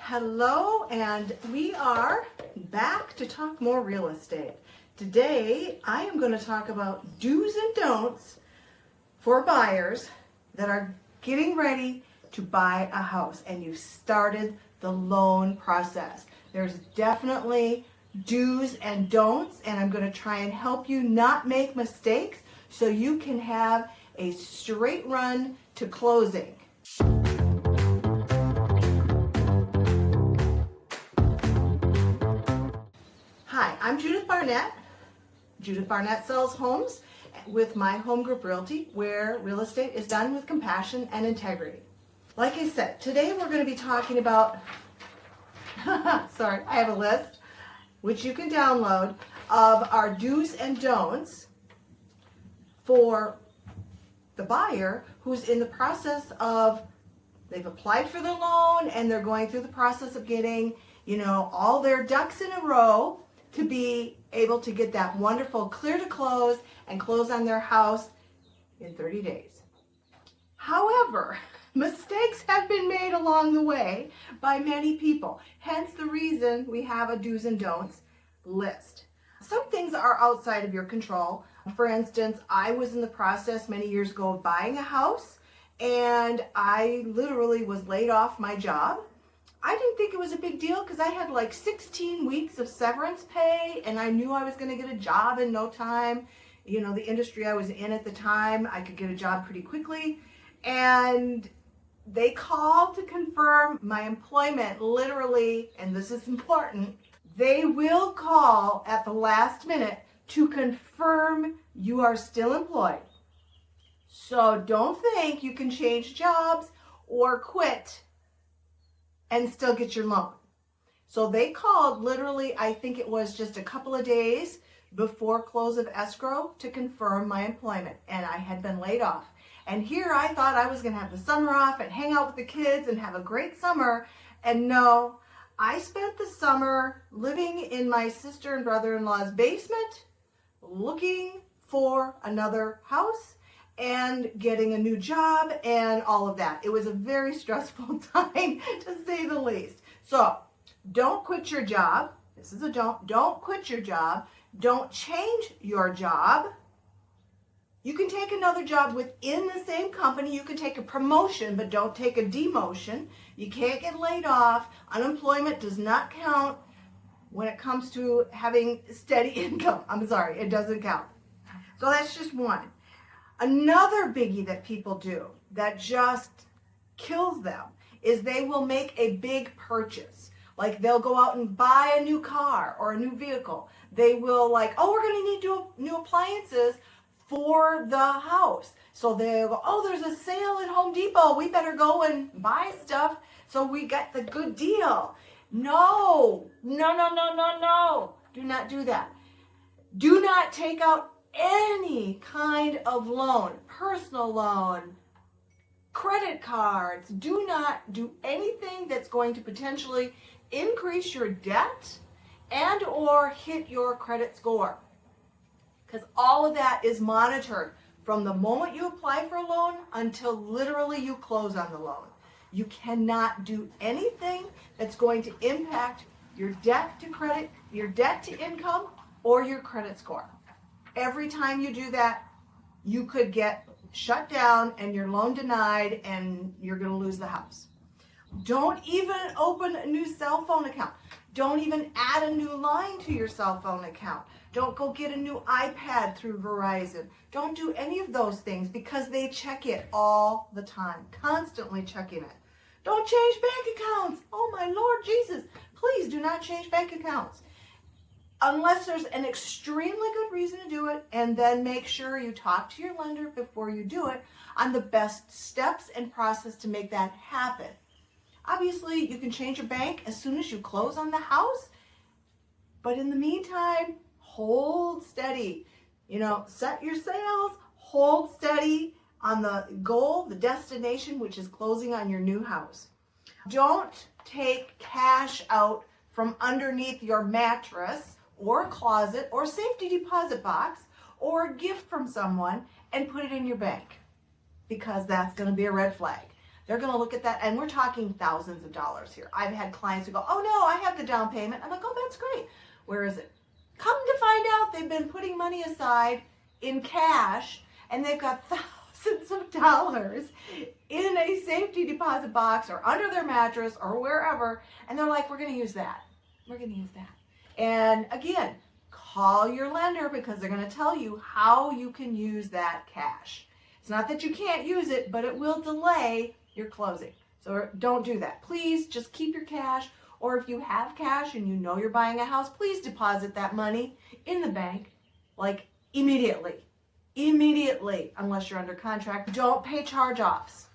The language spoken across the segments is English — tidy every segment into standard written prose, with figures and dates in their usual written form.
Hello, and we are back to talk more real estate. Today, I am going to talk about do's and don'ts for buyers that are getting ready to buy a house and you've started the loan process. There's definitely do's and don'ts, and I'm going to try and help you not make mistakes so you can have a straight run to closing. Hi, I'm Judith Barnett. Judith Barnett sells homes with My Home Group Realty, where real estate is done with compassion and integrity. Like I said, today we're going to be talking about, sorry, I have a list, which you can download, of our do's and don'ts for the buyer who's in the process of, they've applied for the loan and they're going through the process of getting, all their ducks in a row to be able to get that wonderful clear to close and close on their house in 30 days. However, mistakes have been made along the way by many people. Hence the reason we have a do's and don'ts list. Some things are outside of your control. For instance, I was in the process many years ago of buying a house, and I literally was laid off my job. I didn't think it was a big deal because I had like 16 weeks of severance pay, and I knew I was going to get a job in no time. The industry I was in at the time, I could get a job pretty quickly. And they called to confirm my employment, literally, and this is important, they will call at the last minute to confirm you are still employed. So don't think you can change jobs or quit and still get your loan. So they called literally, I think it was just a couple of days before close of escrow to confirm my employment, and I had been laid off. And here I thought I was going to have the summer off and hang out with the kids and have a great summer, and no, I spent the summer living in my sister and brother-in-law's basement looking for another house and getting a new job and all of that. It was a very stressful time, to say the least. So don't quit your job. This is a don't. Don't quit your job. Don't change your job. You can take another job within the same company. You can take a promotion, but don't take a demotion. You can't get laid off. Unemployment does not count when it comes to having steady income. I'm sorry, it doesn't count. So that's just one. Another biggie that people do that just kills them is they will make a big purchase. Like they'll go out and buy a new car or a new vehicle. They will we're going to need new appliances for the house. So they'll go, there's a sale at Home Depot. We better go and buy stuff so we get the good deal. No. Do not do that. Do not take out any kind of loan, personal loan, credit cards. Do not do anything that's going to potentially increase your debt and or hit your credit score. Because all of that is monitored from the moment you apply for a loan until literally you close on the loan. You cannot do anything that's going to impact your debt to credit, your debt to income, or your credit score. Every time you do that, you could get shut down and your loan denied and you're going to lose the house. Don't even open a new cell phone account. Don't even add a new line to your cell phone account. Don't go get a new iPad through Verizon. Don't do any of those things because they check it all the time, constantly checking it. Don't change bank accounts. Oh my Lord Jesus, please do not change bank accounts. Unless there's an extremely good reason to do it, and then make sure you talk to your lender before you do it on the best steps and process to make that happen. Obviously, you can change your bank as soon as you close on the house, but in the meantime, hold steady. Set your sails, hold steady on the goal, the destination, which is closing on your new house. Don't take cash out from underneath your mattress or a closet or safety deposit box or a gift from someone and put it in your bank, because that's going to be a red flag. They're going to look at that, and we're talking thousands of dollars here. I've had clients who go, oh no, I have the down payment. I'm like, oh, that's great. Where is it? Come to find out, they've been putting money aside in cash, and they've got thousands of dollars in a safety deposit box or under their mattress or wherever, and they're like, we're going to use that. We're going to use that. And again, call your lender because they're going to tell you how you can use that cash. It's not that you can't use it, but it will delay your closing. So don't do that. Please just keep your cash, or if you have cash and you know you're buying a house, please deposit that money in the bank, like immediately, unless you're under contract. Don't pay charge-offs.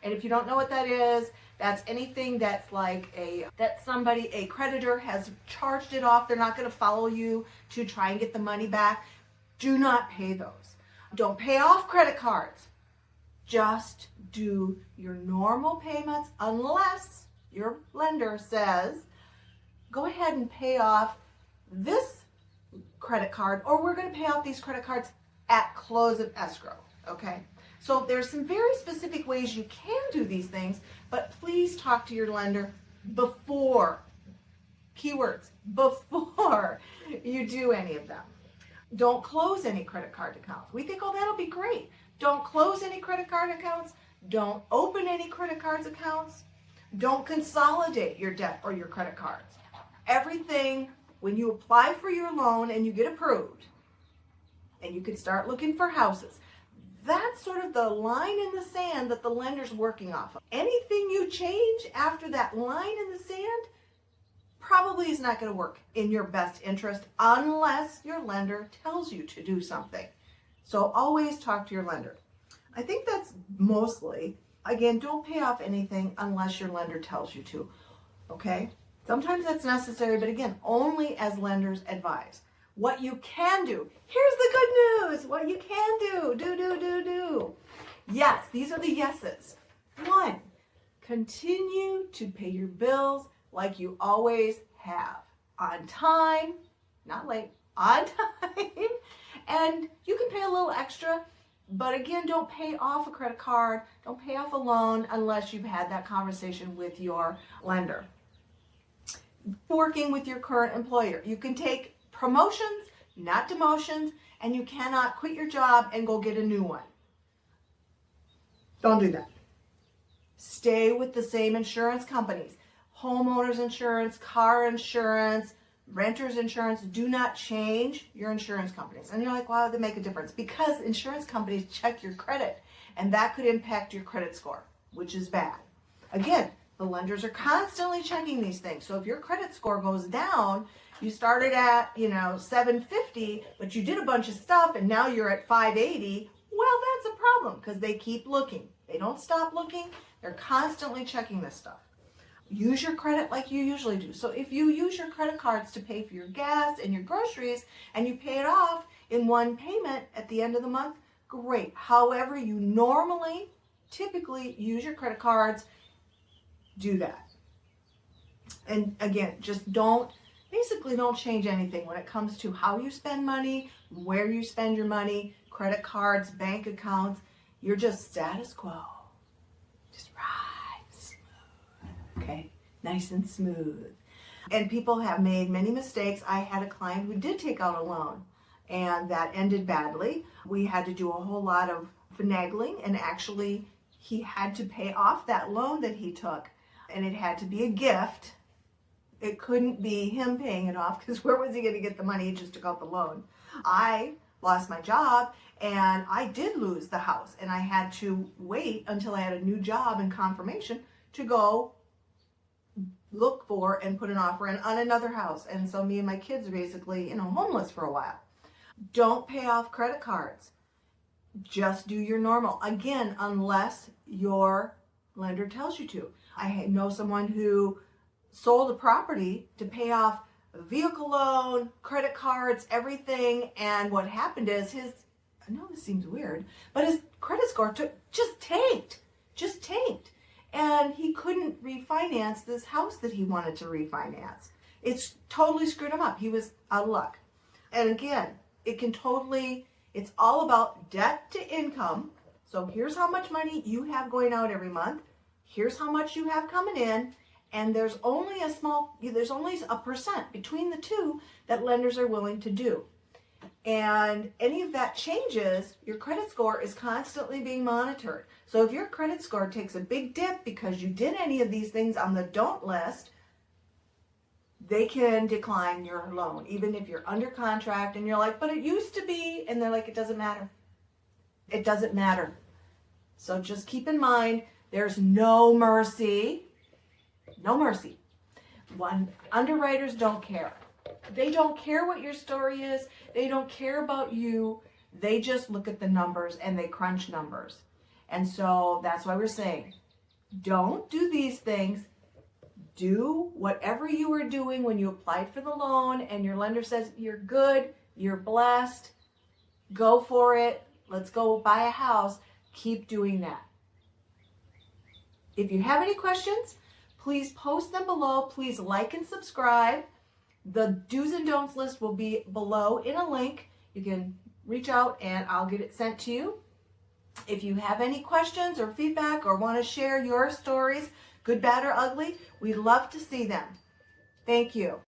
And if you don't know what that is, that's anything that's like a creditor has charged it off. They're not going to follow you to try and get the money back. Do not pay those. Don't pay off credit cards. Just do your normal payments unless your lender says, go ahead and pay off this credit card, or we're going to pay off these credit cards at close of escrow, okay? So there's some very specific ways you can do these things, but please talk to your lender before, keywords, before you do any of them. Don't close any credit card accounts. We think, oh, that'll be great. Don't close any credit card accounts. Don't open any credit cards accounts. Don't consolidate your debt or your credit cards. Everything, when you apply for your loan and you get approved, and you can start looking for houses, that's sort of the line in the sand that the lender's working off of. Anything you change after that line in the sand probably is not going to work in your best interest unless your lender tells you to do something. So always talk to your lender. I think that's mostly, again, don't pay off anything unless your lender tells you to, okay? Sometimes that's necessary, but again, only as lenders advise. What you can do, here's the good news, what you can do. Yes, these are the yeses. 1, continue to pay your bills like you always have. On time, not late, on time. And you can pay a little extra, but again, don't pay off a credit card, don't pay off a loan unless you've had that conversation with your lender. Working with your current employer. You can take promotions, not demotions, and you cannot quit your job and go get a new one. Don't do that. Stay with the same insurance companies. Homeowners insurance, car insurance, renter's insurance. Do not change your insurance companies. And you're like, why would they make a difference? Because insurance companies check your credit, and that could impact your credit score, which is bad. Again, the lenders are constantly checking these things. So if your credit score goes down, you started at, 750, but you did a bunch of stuff and now you're at 580, well, that's a problem because they keep looking. They don't stop looking. They're constantly checking this stuff. Use your credit like you usually do. So if you use your credit cards to pay for your gas and your groceries and you pay it off in one payment at the end of the month, great. However, you typically use your credit cards, do that. And again, just don't change anything when it comes to how you spend money, where you spend your money, credit cards, bank accounts. You're just status quo. Just ride smooth, okay? Nice and smooth. And people have made many mistakes. I had a client who did take out a loan, and that ended badly. We had to do a whole lot of finagling, and actually he had to pay off that loan that he took, and it had to be a gift. It couldn't be him paying it off because where was he going to get the money? He just took out the loan. I lost my job and I did lose the house, and I had to wait until I had a new job and confirmation to go look for and put an offer in on another house. And so me and my kids are basically, homeless for a while. Don't pay off credit cards. Just do your normal. Again, unless your lender tells you to. I know someone who sold a property to pay off a vehicle loan, credit cards, everything, and what happened is I know this seems weird, but his credit score just tanked, and he couldn't refinance this house that he wanted to refinance. It's totally screwed him up. He was out of luck. And again, it's all about debt to income. So here's how much money you have going out every month. here's how much you have coming in, and there's only a percent between the two that lenders are willing to do. And any of that changes, your credit score is constantly being monitored. So if your credit score takes a big dip because you did any of these things on the don't list, they can decline your loan, even if you're under contract and you're like, but it used to be, and they're like, it doesn't matter. It doesn't matter. So just keep in mind, there's no mercy. No mercy. Underwriters don't care. They don't care what your story is. They don't care about you. They just look at the numbers and they crunch numbers. And so that's why we're saying, don't do these things. Do whatever you were doing when you applied for the loan and your lender says, you're good, you're blessed, go for it, let's go buy a house. Keep doing that. If you have any questions, please post them below. Please like and subscribe. The do's and don'ts list will be below in a link. You can reach out and I'll get it sent to you. If you have any questions or feedback or want to share your stories, good, bad, or ugly, we'd love to see them. Thank you.